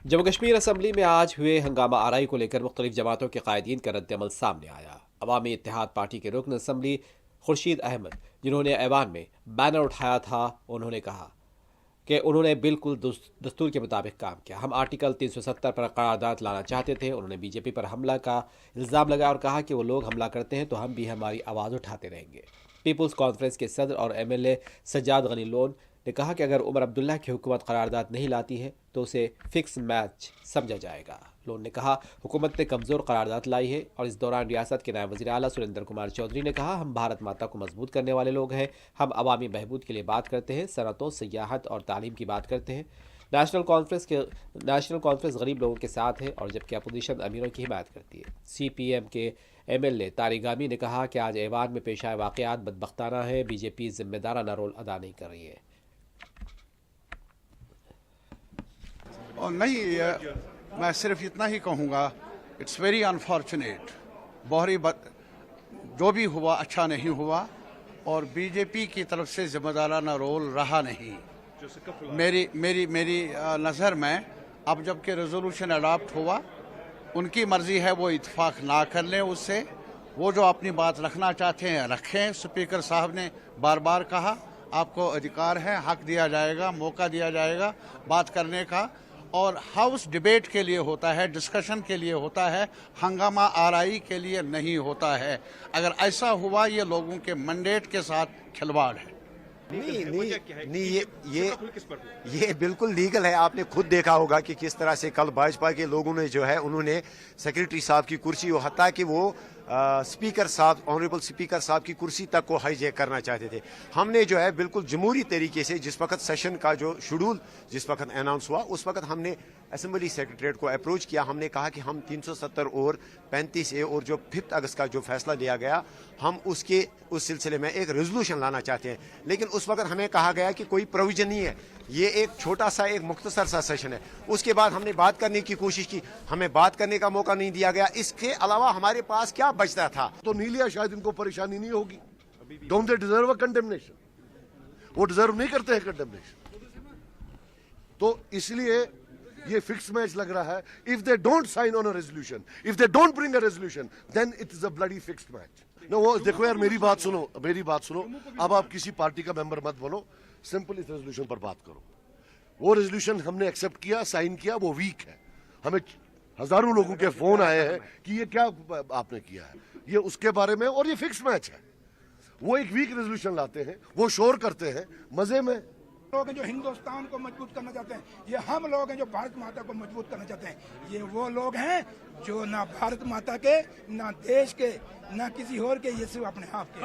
Jammu Kashmir assembly में आज हुए हंगामा आरई को लेकर मुख्तलिफ जमातों के कायदीन का रद्दमल सामने आया। अवामी इत्तेहाद पार्टी के रुकन असम्बली खुर्शीद अहमद, जिन्होंने ऐवान में बैनर उठाया था, उन्होंने कहा कि उन्होंने बिल्कुल दस्तूर के मुताबिक काम किया। हम आर्टिकल 370 पर करारदाद लाना चाहते थे। उन्होंने बीजेपी पर हमला का इल्ज़ाम लगाया और कहा कि वो लोग हमला करते हैं तो हम भी हमारी आवाज़ उठाते रहेंगे। पीपल्स कॉन्फ्रेंस के सदर और एमएलए सज्जाद गनी लोन ने कहा कि अगर उमर अब्दुल्ला की हुकूमत करारदाद नहीं लाती है तो उसे फिक्स मैच समझा जाएगा। लोन ने कहा हुकूमत ने कमज़ोर करारदाद लाई है। और इस दौरान रियासत के नायब वज़ीर आला सुरेंद्र कुमार चौधरी ने कहा हम भारत माता को मजबूत करने वाले लोग हैं। हम अवामी बहबूद के लिए बात करते हैं, सनतों, सियाहत और तालीम की बात करते हैं। नेशनल कॉन्फ्रेंस गरीब लोगों के साथ है और जबकि अपोजिशन अमीरों की हिमायत करती है। CPM के MLA तारिगामी ने कहा कि आज ऐवान में पेश आए वाक़यात बदबख्ताना है। बीजेपी जिम्मेदाराना रोल अदा नहीं कर रही है। और नहीं, मैं सिर्फ इतना ही कहूँगा, इट्स वेरी अनफॉर्चुनेट। जो भी हुआ अच्छा नहीं हुआ और बीजेपी की तरफ से जिम्मेदाराना रोल रहा नहीं। मेरी मेरी मेरी नज़र में अब जबकि रेजोल्यूशन अडॉप्ट हुआ, उनकी मर्जी है वो इत्तेफाक ना कर लें उससे। वो जो अपनी बात रखना चाहते हैं रखें। स्पीकर साहब ने बार बार कहा आपको अधिकार है, हक दिया जाएगा, मौका दिया जाएगा बात करने का। और हाउस डिबेट के लिए होता है, डिस्कशन के लिए होता है, हंगामा आरई के लिए नहीं होता है। अगर ऐसा हुआ ये लोगों के मैंडेट के साथ खिलवाड़ है। नहीं, ये बिल्कुल लीगल है। आपने खुद देखा होगा कि किस तरह से कल भाजपा के लोगों ने जो है उन्होंने सेक्रेटरी साहब की कुर्सी और हत्ता कि वो स्पीकर साहब, ऑनरेबल स्पीकर साहब की कुर्सी तक को हाईजैक करना चाहते थे। हमने जो है बिल्कुल जमहूरी तरीके से जिस वक्त सेशन का जो शेड्यूल जिस वक्त अनाउंस हुआ उस वक्त हमने असेंबली सेक्रेटरीट को अप्रोच किया। हमने कहा कि हम 370 और 35A और जो 5 अगस्त का जो फैसला लिया गया हम उस सिलसिले में एक रेजोल्यूशन लाना चाहते हैं। लेकिन उस वक्त हमें कहा गया कि कोई प्रोविजन नहीं है, ये एक छोटा सा एक मुख्तसर सा सेशन है। उसके बाद हमने बात करने की कोशिश की, हमें बात करने का मौका नहीं दिया गया। इसके अलावा हमारे पास क्या बचता था? तो नहीं लिया, शायद इनको परेशानी नहीं होगी। Don't they deserve a condemnation? वो डिजर्व नहीं करते हैं कंडेमनेशन। तो इसलिए ये फिक्स मैच लग रहा है। If they don't sign on a resolution, if they don't bring a resolution, then it is a bloody fixed match. No, वो देखो यार, मेरी बात सुनो। अब आप किसी पार्टी का मेंबर मत बनो, सिंपल इस रेजोल्यूशन पर बात करो। वो रेजोल्यूशन हमने एक्सेप्ट किया, साइन किया, वो वीक है। हमें हजारों लोगों के फोन आए हैं कि ये क्या आपने किया है, ये उसके बारे में, और ये फिक्स मैच है। वो एक वीक रेजोल्यूशन लाते हैं, वो शोर करते हैं मजे में। लोग हैं जो हिंदुस्तान को मजबूत करना चाहते हैं, ये हम लोग हैं जो भारत माता को मजबूत करना चाहते हैं। ये वो लोग हैं जो ना भारत माता के, ना देश के, ना किसी और के, ये सिर्फ अपने आप के।